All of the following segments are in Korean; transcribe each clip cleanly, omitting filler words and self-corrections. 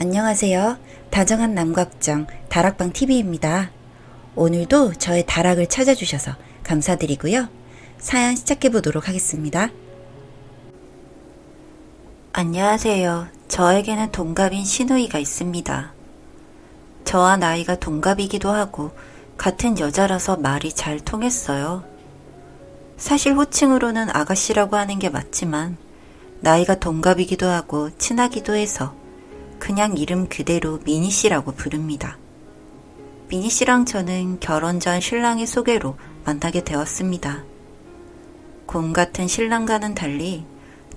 안녕하세요. 다정한 남각정 다락방TV입니다. 오늘도 저의 다락을 찾아주셔서 감사드리고요. 사연 시작해보도록 하겠습니다. 안녕하세요. 저에게는 동갑인 시누이가 있습니다. 저와 나이가 동갑이기도 하고 같은 여자라서 말이 잘 통했어요. 사실 호칭으로는 아가씨라고 하는 게 맞지만 나이가 동갑이기도 하고 친하기도 해서 그냥 이름 그대로 미니씨라고 부릅니다. 미니씨랑 저는 결혼 전 신랑의 소개로 만나게 되었습니다. 곰 같은 신랑과는 달리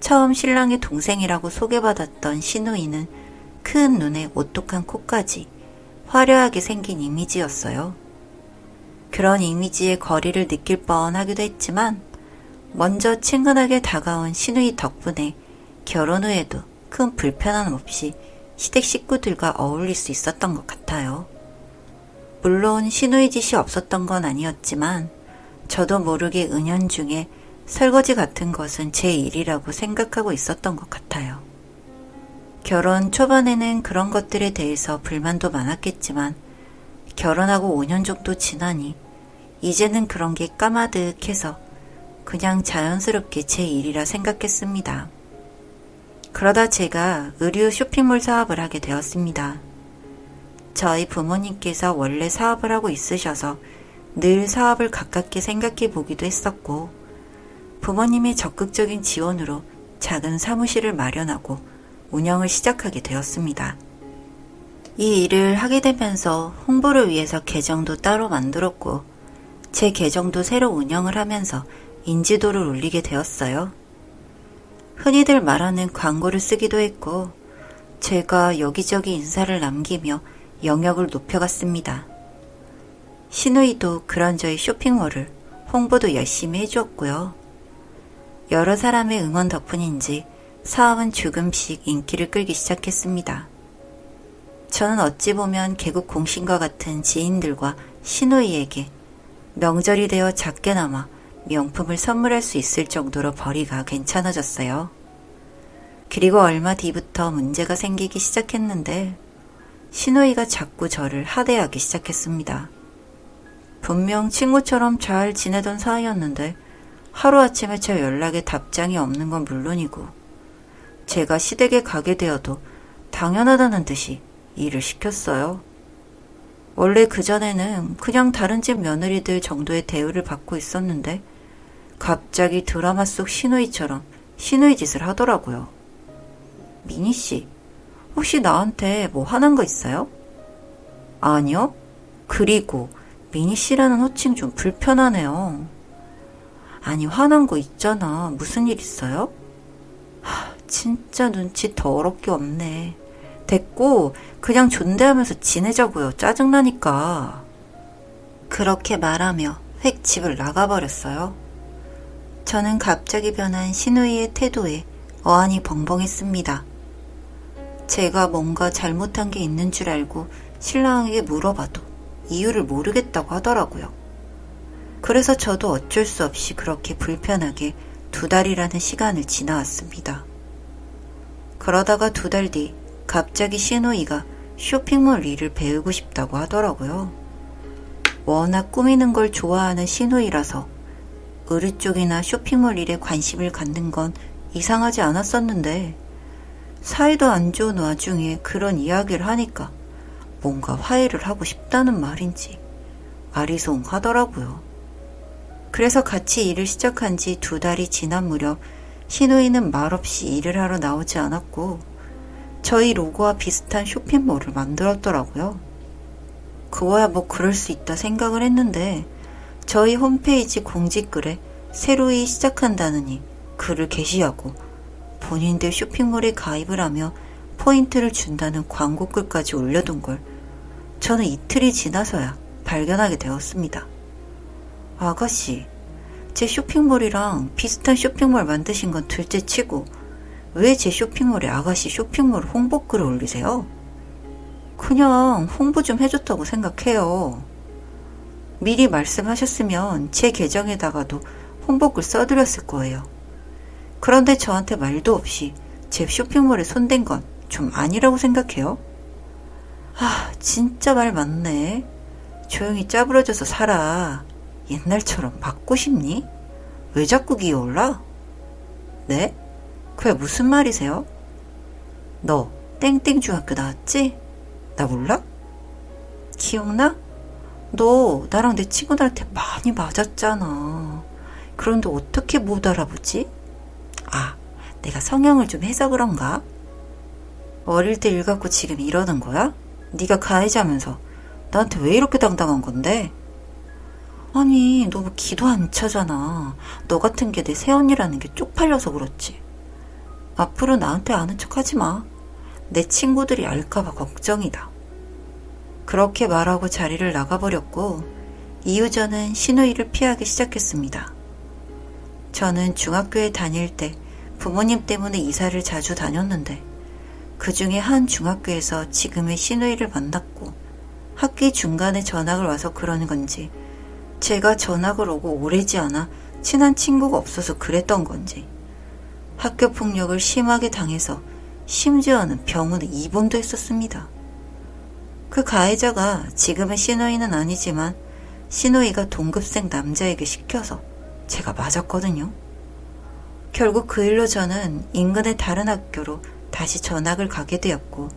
처음 신랑의 동생이라고 소개받았던 시누이는 큰 눈에 오똑한 코까지 화려하게 생긴 이미지였어요. 그런 이미지에 거리를 느낄 뻔하기도 했지만 먼저 친근하게 다가온 시누이 덕분에 결혼 후에도 큰 불편함 없이 시댁 식구들과 어울릴 수 있었던 것 같아요. 물론 시누이 짓이 없었던 건 아니었지만 저도 모르게 은연중에 설거지 같은 것은 제 일이라고 생각하고 있었던 것 같아요. 결혼 초반에는 그런 것들에 대해서 불만도 많았겠지만 결혼하고 5년 정도 지나니 이제는 그런 게 까마득해서 그냥 자연스럽게 제 일이라 생각했습니다. 그러다 제가 의류 쇼핑몰 사업을 하게 되었습니다. 저희 부모님께서 원래 사업을 하고 있으셔서 늘 사업을 가깝게 생각해 보기도 했었고 부모님의 적극적인 지원으로 작은 사무실을 마련하고 운영을 시작하게 되었습니다. 이 일을 하게 되면서 홍보를 위해서 계정도 따로 만들었고 제 계정도 새로 운영을 하면서 인지도를 올리게 되었어요. 흔히들 말하는 광고를 쓰기도 했고 제가 여기저기 인사를 남기며 영역을 높여갔습니다. 시누이도 그런 저희 쇼핑몰을 홍보도 열심히 해주었고요. 여러 사람의 응원 덕분인지 사업은 조금씩 인기를 끌기 시작했습니다. 저는 어찌 보면 개국 공신과 같은 지인들과 시누이에게 명절이 되어 작게나마 명품을 선물할 수 있을 정도로 벌이가 괜찮아졌어요. 그리고 얼마 뒤부터 문제가 생기기 시작했는데 시누이가 자꾸 저를 하대하기 시작했습니다. 분명 친구처럼 잘 지내던 사이였는데 하루아침에 제 연락에 답장이 없는 건 물론이고 제가 시댁에 가게 되어도 당연하다는 듯이 일을 시켰어요. 원래 그전에는 그냥 다른 집 며느리들 정도의 대우를 받고 있었는데 갑자기 드라마 속 시누이처럼 시누이 짓을 하더라고요. 미니씨, 혹시 나한테 뭐 화난 거 있어요? 아니요. 그리고 미니씨라는 호칭 좀 불편하네요. 아니 화난 거 있잖아. 무슨 일 있어요? 진짜 눈치 더럽게 없네. 됐고 그냥 존대하면서 지내자고요. 짜증나니까. 그렇게 말하며 획 집을 나가버렸어요. 저는 갑자기 변한 시누이의 태도에 어안이 벙벙했습니다. 제가 뭔가 잘못한 게 있는 줄 알고 신랑에게 물어봐도 이유를 모르겠다고 하더라고요. 그래서 저도 어쩔 수 없이 그렇게 불편하게 2달이라는 시간을 지나왔습니다. 그러다가 2달 뒤 갑자기 시누이가 쇼핑몰 일을 배우고 싶다고 하더라고요. 워낙 꾸미는 걸 좋아하는 시누이라서 의류 쪽이나 쇼핑몰 일에 관심을 갖는 건 이상하지 않았었는데 사이도 안 좋은 와중에 그런 이야기를 하니까 뭔가 화해를 하고 싶다는 말인지 아리송하더라고요. 그래서 같이 일을 시작한 지 2달이 지난 무렵 시누이는 말없이 일을 하러 나오지 않았고 저희 로고와 비슷한 쇼핑몰을 만들었더라고요. 그거야 뭐 그럴 수 있다 생각을 했는데 저희 홈페이지 공지글에 새로이 시작한다느니 글을 게시하고 본인들 쇼핑몰에 가입을 하며 포인트를 준다는 광고글까지 올려둔 걸 저는 이틀이 지나서야 발견하게 되었습니다. 아가씨, 제 쇼핑몰이랑 비슷한 쇼핑몰 만드신 건 둘째 치고 왜 제 쇼핑몰에 아가씨 쇼핑몰 홍보글을 올리세요? 그냥 홍보 좀 해줬다고 생각해요. 미리 말씀하셨으면 제 계정에다가도 홍보글 써드렸을 거예요. 그런데 저한테 말도 없이 제 쇼핑몰에 손댄 건 좀 아니라고 생각해요. 진짜 말 맞네. 조용히 짜부러져서 살아. 옛날처럼 받고 싶니? 왜 자꾸 기어올라? 네? 그게 무슨 말이세요? 너 땡땡 중학교 나왔지? 나 몰라? 기억나? 너 나랑 내 친구들한테 많이 맞았잖아. 그런데 어떻게 못 알아보지? 내가 성형을 좀 해서 그런가? 어릴 때 일 갖고 지금 이러는 거야? 네가 가해자면서 나한테 왜 이렇게 당당한 건데? 아니, 너 뭐 기도 안 차잖아. 너 같은 게 내 새언니라는 게 쪽팔려서 그렇지. 앞으로 나한테 아는 척 하지 마. 내 친구들이 알까봐 걱정이다. 그렇게 말하고 자리를 나가버렸고, 이후 저는 시누이를 피하기 시작했습니다. 저는 중학교에 다닐 때 부모님 때문에 이사를 자주 다녔는데, 그 중에 한 중학교에서 지금의 시누이를 만났고, 학기 중간에 전학을 와서 그러는 건지, 제가 전학을 오고 오래지 않아 친한 친구가 없어서 그랬던 건지, 학교 폭력을 심하게 당해서 심지어는 병원에 입원도 했었습니다. 그 가해자가 지금의 시누이는 아니지만 시누이가 동급생 남자에게 시켜서 제가 맞았거든요. 결국 그 일로 저는 인근의 다른 학교로 다시 전학을 가게 되었고,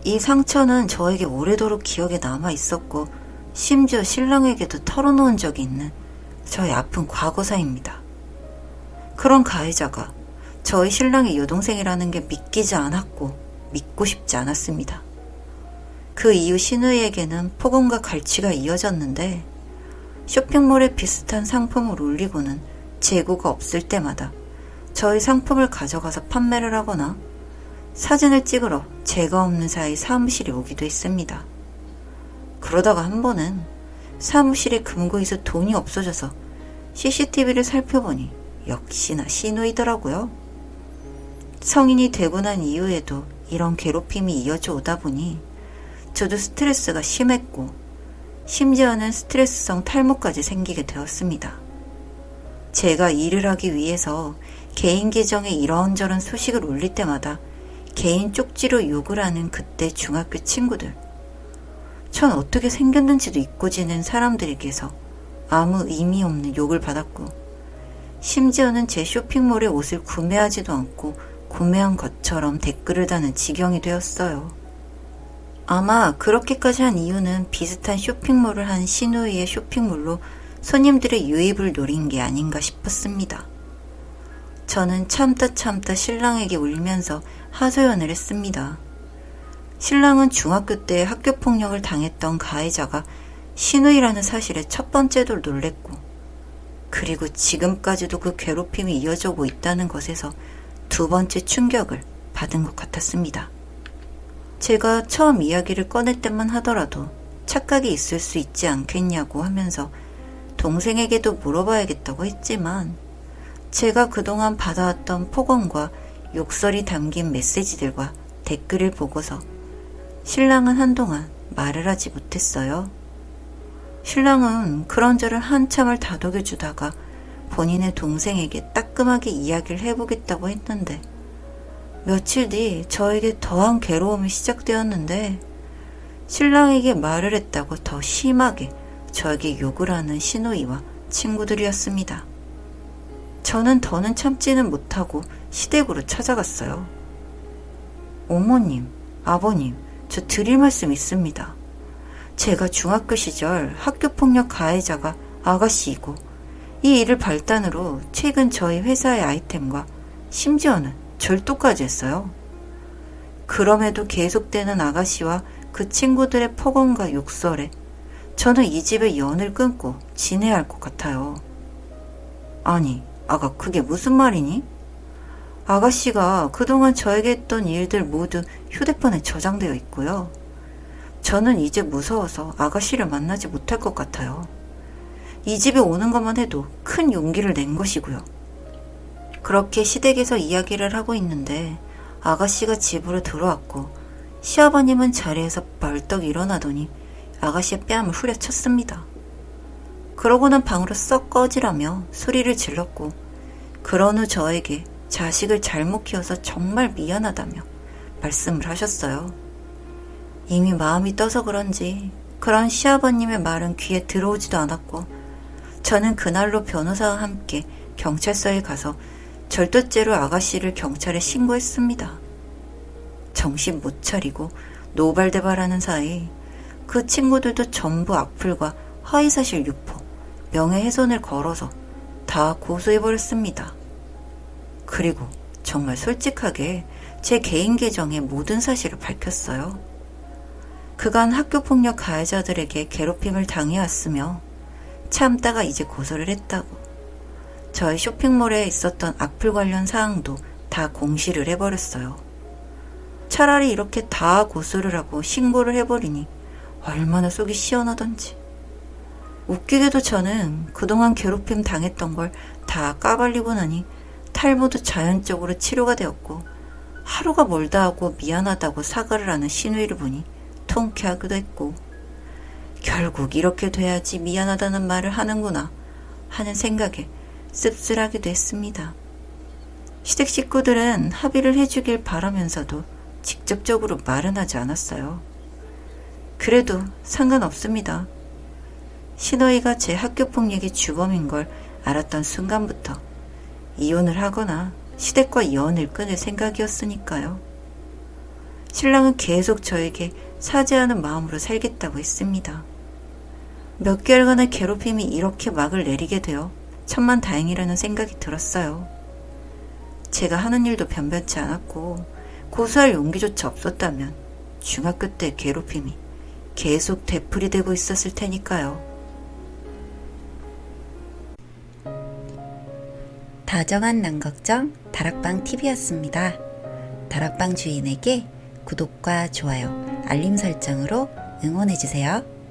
이 상처는 저에게 오래도록 기억에 남아 있었고, 심지어 신랑에게도 털어놓은 적이 있는 저의 아픈 과거사입니다. 그런 가해자가 저희 신랑의 여동생이라는 게 믿기지 않았고 믿고 싶지 않았습니다. 그 이후 시누이에게는 폭언과 갈취가 이어졌는데, 쇼핑몰에 비슷한 상품을 올리고는 재고가 없을 때마다 저희 상품을 가져가서 판매를 하거나 사진을 찍으러 제가 없는 사이 사무실에 오기도 했습니다. 그러다가 한 번은 사무실에 금고에서 돈이 없어져서 CCTV를 살펴보니 역시나 시누이더라고요. 성인이 되고 난 이후에도 이런 괴롭힘이 이어져 오다 보니 저도 스트레스가 심했고, 심지어는 스트레스성 탈모까지 생기게 되었습니다. 제가 일을 하기 위해서 개인 계정에 이런저런 소식을 올릴 때마다 개인 쪽지로 욕을 하는 그때 중학교 친구들, 전 어떻게 생겼는지도 잊고 지낸 사람들에게서 아무 의미 없는 욕을 받았고, 심지어는 제 쇼핑몰에 옷을 구매하지도 않고 구매한 것처럼 댓글을 다는 지경이 되었어요. 아마 그렇게까지 한 이유는 비슷한 쇼핑몰을 한 시누이의 쇼핑몰로 손님들의 유입을 노린 게 아닌가 싶었습니다. 저는 참다 신랑에게 울면서 하소연을 했습니다. 신랑은 중학교 때 학교폭력을 당했던 가해자가 시누이라는 사실에 첫 번째로 놀랬고, 그리고 지금까지도 그 괴롭힘이 이어지고 있다는 것에서 두 번째 충격을 받은 것 같았습니다. 제가 처음 이야기를 꺼낼 때만 하더라도 착각이 있을 수 있지 않겠냐고 하면서 동생에게도 물어봐야겠다고 했지만, 제가 그동안 받아왔던 폭언과 욕설이 담긴 메시지들과 댓글을 보고서 신랑은 한동안 말을 하지 못했어요. 신랑은 그런저런 한참을 다독여주다가 본인의 동생에게 따끔하게 이야기를 해보겠다고 했는데, 며칠 뒤 저에게 더한 괴로움이 시작되었는데, 신랑에게 말을 했다고 더 심하게 저에게 욕을 하는 시누이와 친구들이었습니다. 저는 더는 참지는 못하고 시댁으로 찾아갔어요. 어머님, 아버님, 저 드릴 말씀 있습니다. 제가 중학교 시절 학교폭력 가해자가 아가씨이고, 이 일을 발단으로 최근 저희 회사의 아이템과 심지어는 절도까지 했어요. 그럼에도 계속되는 아가씨와 그 친구들의 폭언과 욕설에 저는 이 집의 연을 끊고 지내야 할 것 같아요. 아니, 아가, 그게 무슨 말이니? 아가씨가 그동안 저에게 했던 일들 모두 휴대폰에 저장되어 있고요. 저는 이제 무서워서 아가씨를 만나지 못할 것 같아요. 이 집에 오는 것만 해도 큰 용기를 낸 것이고요. 그렇게 시댁에서 이야기를 하고 있는데 아가씨가 집으로 들어왔고, 시아버님은 자리에서 벌떡 일어나더니 아가씨의 뺨을 후려쳤습니다. 그러고는 방으로 썩 꺼지라며 소리를 질렀고, 그런 후 저에게 자식을 잘못 키워서 정말 미안하다며 말씀을 하셨어요. 이미 마음이 떠서 그런지 그런 시아버님의 말은 귀에 들어오지도 않았고 저는 그날로 변호사와 함께 경찰서에 가서 절도죄로 아가씨를 경찰에 신고했습니다. 정신 못 차리고 노발대발하는 사이 그 친구들도 전부 악플과 허위사실 유포, 명예훼손을 걸어서 다 고소해버렸습니다. 그리고 정말 솔직하게 제 개인 계정의 모든 사실을 밝혔어요. 그간 학교폭력 가해자들에게 괴롭힘을 당해왔으며 참다가 이제 고소를 했다고. 저희 쇼핑몰에 있었던 악플 관련 사항도 다 공시를 해버렸어요. 차라리 이렇게 다 고소를 하고 신고를 해버리니 얼마나 속이 시원하던지. 웃기게도 저는 그동안 괴롭힘 당했던 걸 다 까발리고 나니 탈모도 자연적으로 치료가 되었고 하루가 멀다 하고 미안하다고 사과를 하는 신우이를 보니 통쾌하기도 했고 결국 이렇게 돼야지 미안하다는 말을 하는구나 하는 생각에 씁쓸하기도 했습니다. 시댁 식구들은 합의를 해주길 바라면서도 직접적으로 말은 하지 않았어요. 그래도 상관없습니다. 신우이가 제 학교폭력의 주범인 걸 알았던 순간부터 이혼을 하거나 시댁과 연을 끊을 생각이었으니까요. 신랑은 계속 저에게 사죄하는 마음으로 살겠다고 했습니다. 몇 개월간의 괴롭힘이 이렇게 막을 내리게 되어 천만다행이라는 생각이 들었어요. 제가 하는 일도 변변치 않았고 고소할 용기조차 없었다면 중학교 때 괴롭힘이 계속 되풀이되고 있었을 테니까요. 다정한 난걱정 다락방TV였습니다. 다락방 주인에게 구독과 좋아요, 알림 설정으로 응원해주세요.